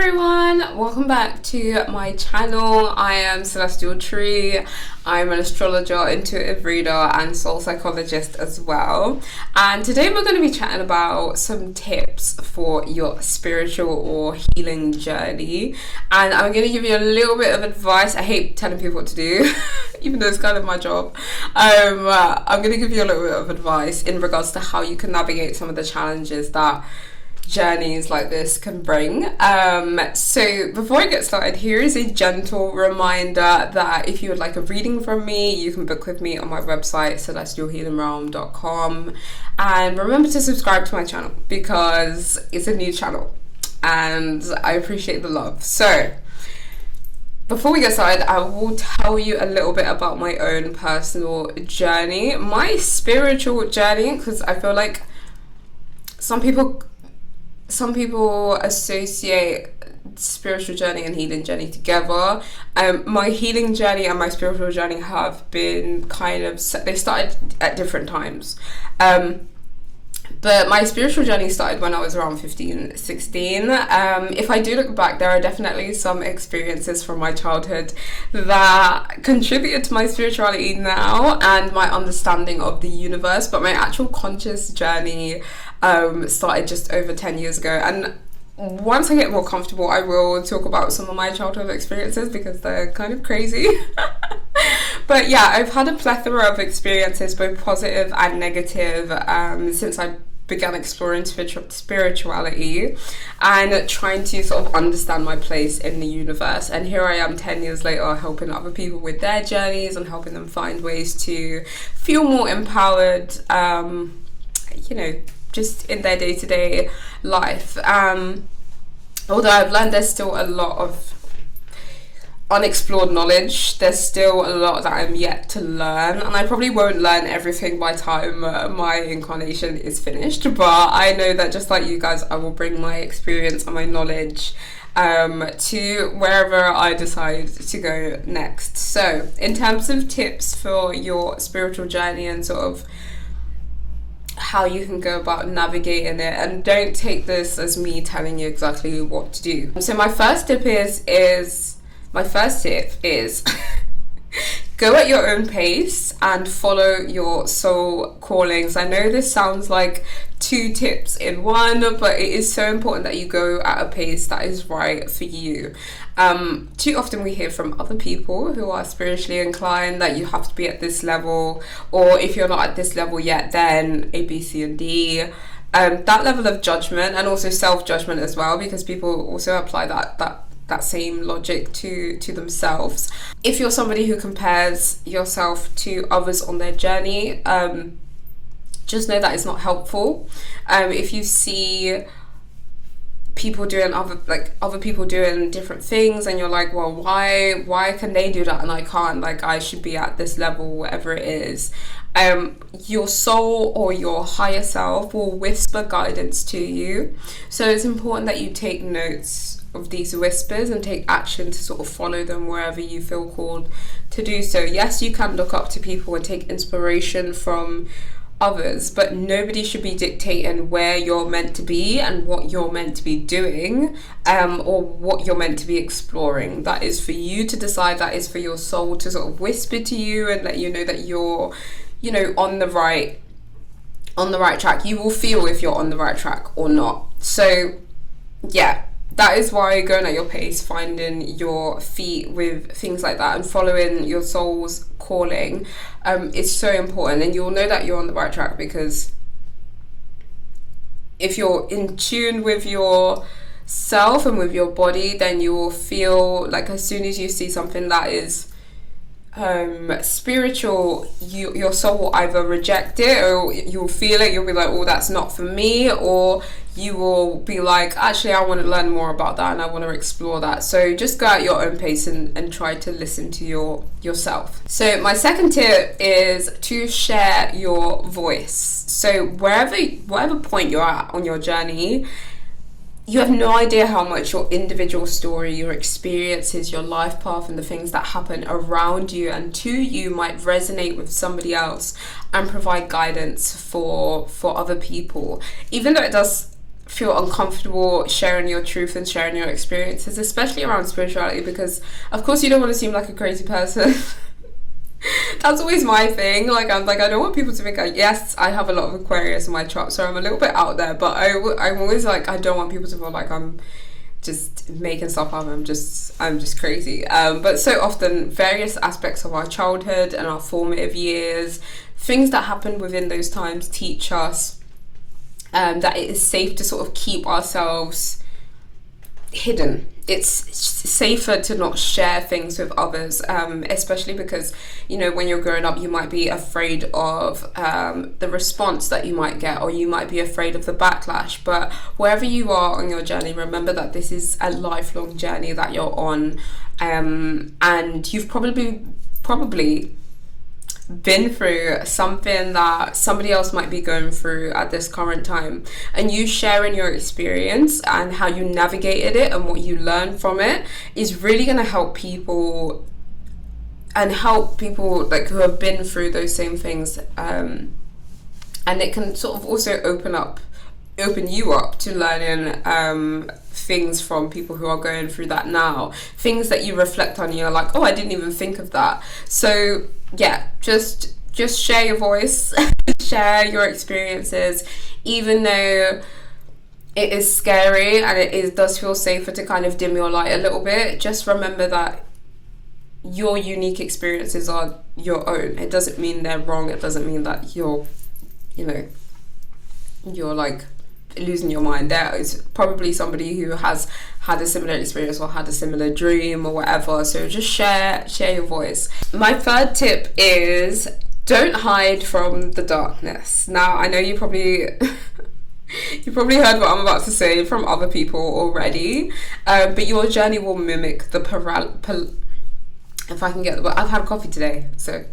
everyone, welcome back to my channel. I am Celestial Tree. I'm an astrologer, intuitive reader and soul psychologist as well. And today we're going to be chatting about some tips for your spiritual or healing journey. And I'm going to give you a little bit of advice. I hate telling people what to do, even though it's kind of my job. I'm going to give you a little bit of advice in regards to how you can navigate some of the challenges that journeys like this can bring. So before I get started, here is a gentle reminder that if you would like a reading from me, you can book with me on my website, celestialhealingrealm.com. And remember to subscribe to my channel because it's a new channel and I appreciate the love. So before we get started, I will tell you a little bit about my own personal journey, my spiritual journey, because I feel like some people associate spiritual journey and healing journey together. My healing journey and my spiritual journey have been they started at different times. But my spiritual journey started when I was around 15, 16. If I do look back, there are definitely some experiences from my childhood that contributed to my spirituality now and my understanding of the universe. But my actual conscious journey started just over 10 years ago. And once I get more comfortable, I will talk about some of my childhood experiences because they're kind of crazy. But yeah, I've had a plethora of experiences, both positive and negative, since I began exploring spirituality and trying to sort of understand my place in the universe. And here I am 10 years later helping other people with their journeys and helping them find ways to feel more empowered, just in their day-to-day life. Although I've learned there's still a lot of unexplored knowledge, there's still a lot that I'm yet to learn, and I probably won't learn everything by time my incarnation is finished, but I know that just like you guys, I will bring my experience and my knowledge to wherever I decide to go next. So in terms of tips for your spiritual journey and sort of how you can go about navigating it, and don't take this as me telling you exactly what to do. So my first tip is go at your own pace and follow your soul callings. I know this sounds like two tips in one, but it is so important that you go at a pace that is right for you. Too often we hear from other people who are spiritually inclined that you have to be at this level, or if you're not at this level yet, then A, B, C, and D. That level of judgment, and also self-judgment as well, because people also apply that same logic to themselves. If you're somebody who compares yourself to others on their journey, just know that it's not helpful. If you see people doing other people doing different things and you're like, well, why can they do that and I can't, like I should be at this level, whatever it is, your soul or your higher self will whisper guidance to you. So it's important that you take notes of these whispers and take action to sort of follow them wherever you feel called to do so. Yes, you can look up to people and take inspiration from others, but nobody should be dictating where you're meant to be and what you're meant to be doing, or what you're meant to be exploring. That is for you to decide. That is for your soul to sort of whisper to you and let you know that you're, on the right track. You will feel if you're on the right track or not. So yeah, that is why going at your pace, finding your feet with things like that and following your soul's calling is so important. And you'll know that you're on the right track because if you're in tune with yourself and with your body, then you will feel like as soon as you see something that is spiritual, your soul will either reject it, or you'll feel it, you'll be like, oh, that's not for me, or you will be like, actually I want to learn more about that and I want to explore that. So just go at your own pace and try to listen to yourself. So my second tip is to share your voice. So whatever point you're at on your journey, you have no idea how much your individual story, your experiences, your life path, and the things that happen around you and to you might resonate with somebody else and provide guidance for other people. Even though it does feel uncomfortable sharing your truth and sharing your experiences, especially around spirituality, because of course you don't want to seem like a crazy person. That's always my thing. Like, I'm like, I don't want people to think, yes, I have a lot of Aquarius in my chart, so I'm a little bit out there, but I'm always like, I don't want people to feel like I'm just making stuff up. I'm just crazy. But so often, various aspects of our childhood and our formative years, things that happen within those times teach us that it is safe to sort of keep ourselves hidden. It's safer to not share things with others, especially because, you know, when you're growing up, you might be afraid of the response that you might get, or you might be afraid of the backlash. But wherever you are on your journey, remember that this is a lifelong journey that you're on, and you've probably been through something that somebody else might be going through at this current time, and you sharing your experience and how you navigated it and what you learned from it is really going to help people, and help people like who have been through those same things, and it can sort of also open you up to learning things from people who are going through that now, things that you reflect on and you're like, oh, I didn't even think of that. So yeah, just share your voice, share your experiences, even though it is scary and does feel safer to kind of dim your light a little bit. Just remember that your unique experiences are your own. It doesn't mean they're wrong. It doesn't mean that you're like losing your mind. There is probably somebody who has had a similar experience or had a similar dream or whatever, so just share your voice. My third tip is don't hide from the darkness. Now, I know you probably you probably heard what I'm about to say from other people already, but your journey will mimic the if I can get I've had coffee today, so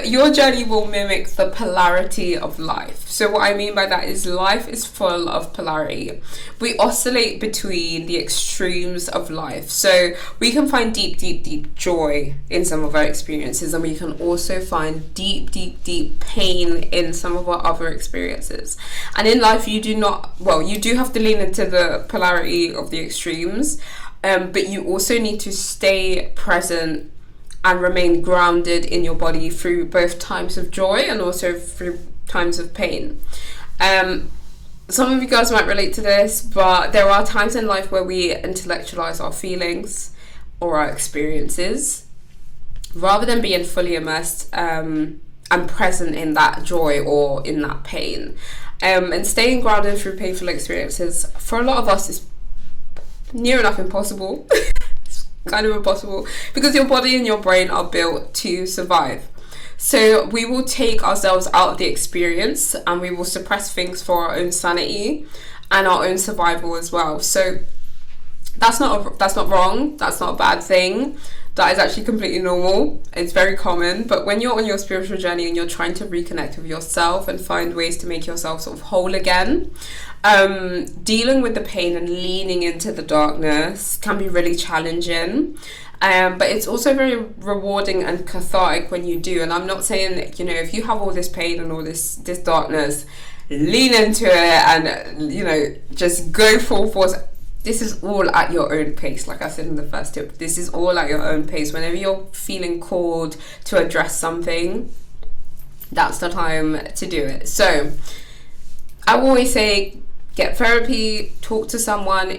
your journey will mimic the polarity of life. So what I mean by that is life is full of polarity. We oscillate between the extremes of life. So we can find deep joy in some of our experiences, and we can also find deep pain in some of our other experiences. And in life, you do have to lean into the polarity of the extremes, but you also need to stay present and remain grounded in your body through both times of joy and also through times of pain. Some of you guys might relate to this, but there are times in life where we intellectualize our feelings or our experiences rather than being fully immersed and present in that joy or in that pain. And staying grounded through painful experiences, for a lot of us, is near enough impossible. Kind of impossible, because your body and your brain are built to survive. So we will take ourselves out of the experience and we will suppress things for our own sanity and our own survival as well. So that's not wrong, that's not a bad thing. That is actually completely normal. It's very common. But when you're on your spiritual journey and you're trying to reconnect with yourself and find ways to make yourself sort of whole again, dealing with the pain and leaning into the darkness can be really challenging. But it's also very rewarding and cathartic when you do. And I'm not saying that, if you have all this pain and all this darkness, lean into it and, just go full force. This is all at your own pace. Like I said in the first tip, this is all at your own pace. Whenever you're feeling called to address something, that's the time to do it. So I always say, get therapy, talk to someone.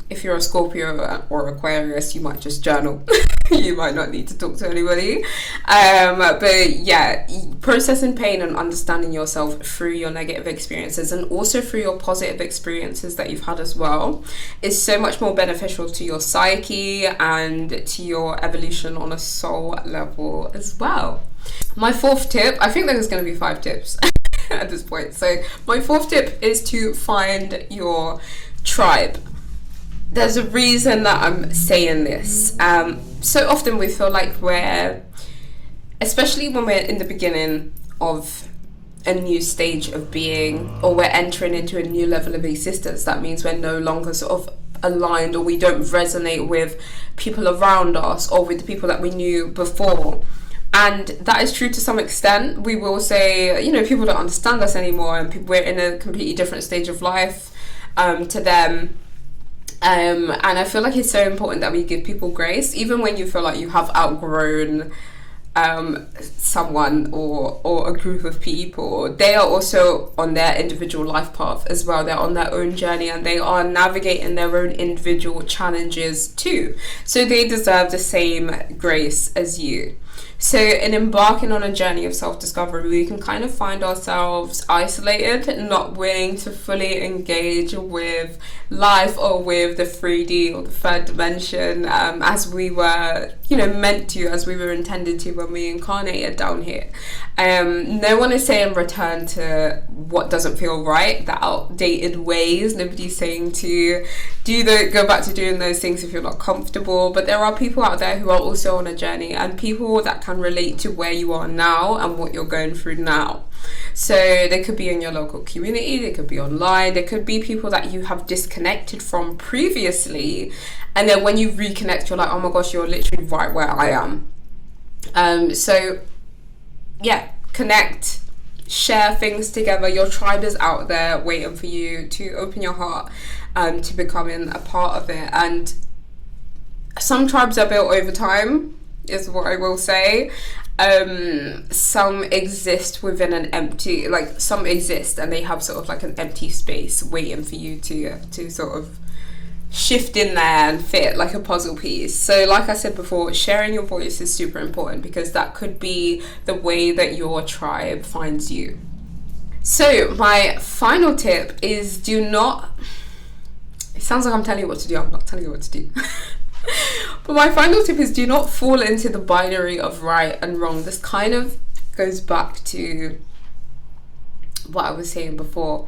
If you're a Scorpio or Aquarius, you might just journal. You might not need to talk to anybody. But yeah, processing pain and understanding yourself through your negative experiences and also through your positive experiences that you've had as well is so much more beneficial to your psyche and to your evolution on a soul level as well. My fourth tip, I think there's going to be 5 tips at this point. So my fourth tip is to find your tribe. There's a reason that I'm saying this. So often we feel like especially when we're in the beginning of a new stage of being, or we're entering into a new level of existence, that means we're no longer sort of aligned, or we don't resonate with people around us or with the people that we knew before. And that is true to some extent. We will say, people don't understand us anymore, and we're in a completely different stage of life to them. And I feel like it's so important that we give people grace, even when you feel like you have outgrown someone or a group of people. They are also on their individual life path as well. They're on their own journey, and they are navigating their own individual challenges too. So they deserve the same grace as you. So in embarking on a journey of self-discovery, we can kind of find ourselves isolated, not willing to fully engage with life or with the 3D or the third dimension as we were, meant to, as we were intended to when we incarnated down here. No one is saying return to what doesn't feel right, the outdated ways. Nobody's saying to go back to doing those things if you're not comfortable. But there are people out there who are also on a journey, and people that can relate to where you are now and what you're going through now. So they could be in your local community, they could be online, they could be people that you have disconnected from previously, and then when you reconnect, you're like, oh my gosh, you're literally right where I am. So yeah, connect, share things together. Your tribe is out there waiting for you to open your heart to becoming a part of it. And some tribes are built over time, is what I will say. Some exist within an empty, like some exist and they have sort of like an empty space waiting for you to sort of shift in there and fit like a puzzle piece. So like I said before, sharing your voice is super important, because that could be the way that your tribe finds you. So my final tip is it sounds like I'm telling you what to do. I'm not telling you what to do. But my final tip is, do not fall into the binary of right and wrong. This kind of goes back to what I was saying before.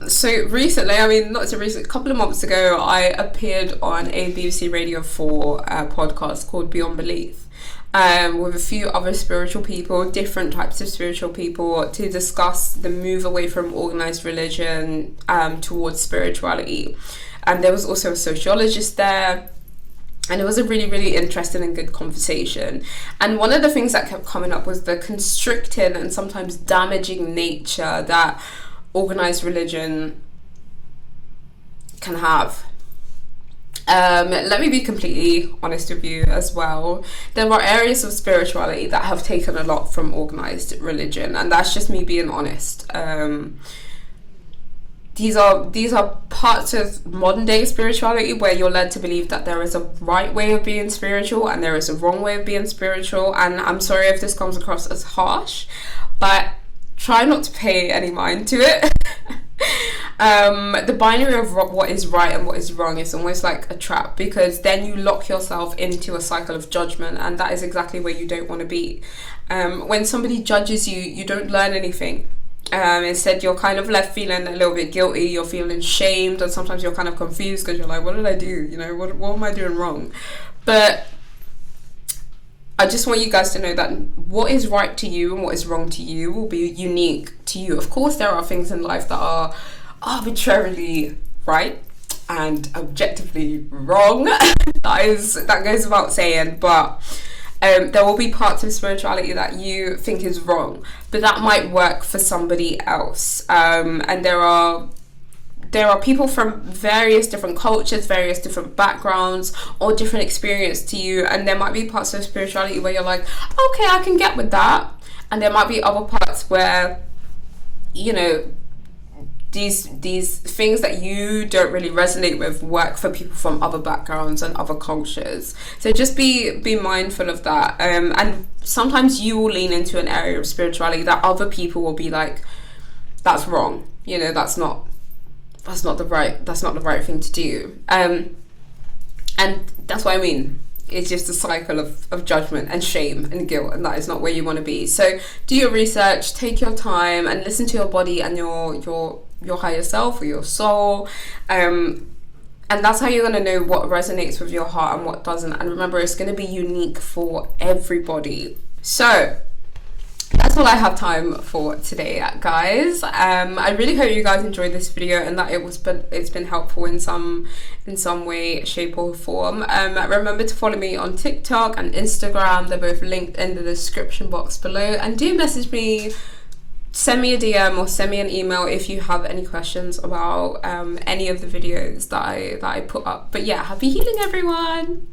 So recently, a couple of months ago, I appeared on a BBC Radio 4 podcast called Beyond Belief, with a few other spiritual people, different types of spiritual people, to discuss the move away from organized religion towards spirituality. And there was also a sociologist there. And it was a really, really interesting and good conversation. And one of the things that kept coming up was the constricting and sometimes damaging nature that organized religion can have. Let me be completely honest with you as well. There are areas of spirituality that have taken a lot from organized religion, and that's just me being honest. These are parts of modern day spirituality where you're led to believe that there is a right way of being spiritual and there is a wrong way of being spiritual. And I'm sorry if this comes across as harsh, but try not to pay any mind to it. The binary of what is right and what is wrong is almost like a trap, because then you lock yourself into a cycle of judgment, and that is exactly where you don't want to be. When somebody judges you, you don't learn anything. Instead, you're kind of left feeling a little bit guilty, you're feeling shamed, and sometimes you're kind of confused because you're like, what did I do? What am I doing wrong? But I just want you guys to know that what is right to you and what is wrong to you will be unique to you. Of course, there are things in life that are arbitrarily right and objectively wrong. that goes without saying, but there will be parts of spirituality that you think is wrong, but that might work for somebody else. And there are people from various different cultures, various different backgrounds, or different experience to you, and there might be parts of spirituality where you're like, okay, I can get with that, and there might be other parts where, these things that you don't really resonate with work for people from other backgrounds and other cultures. So just be mindful of that. And sometimes you will lean into an area of spirituality that other people will be like, that's wrong. That's not the right thing to do. And that's what I mean. It's just a cycle of judgment and shame and guilt, and that is not where you want to be. So do your research, take your time, and listen to your body and your higher self or your soul. And that's how you're going to know what resonates with your heart and what doesn't. And remember, it's going to be unique for everybody. So that's that's all I have time for today, guys. I really hope you guys enjoyed this video and that it's been helpful in some way, shape or form. Remember to follow me on TikTok and Instagram. They're both linked in the description box below, and do message me, send me a DM or send me an email if you have any questions about any of the videos that I put up. But yeah, happy healing, everyone.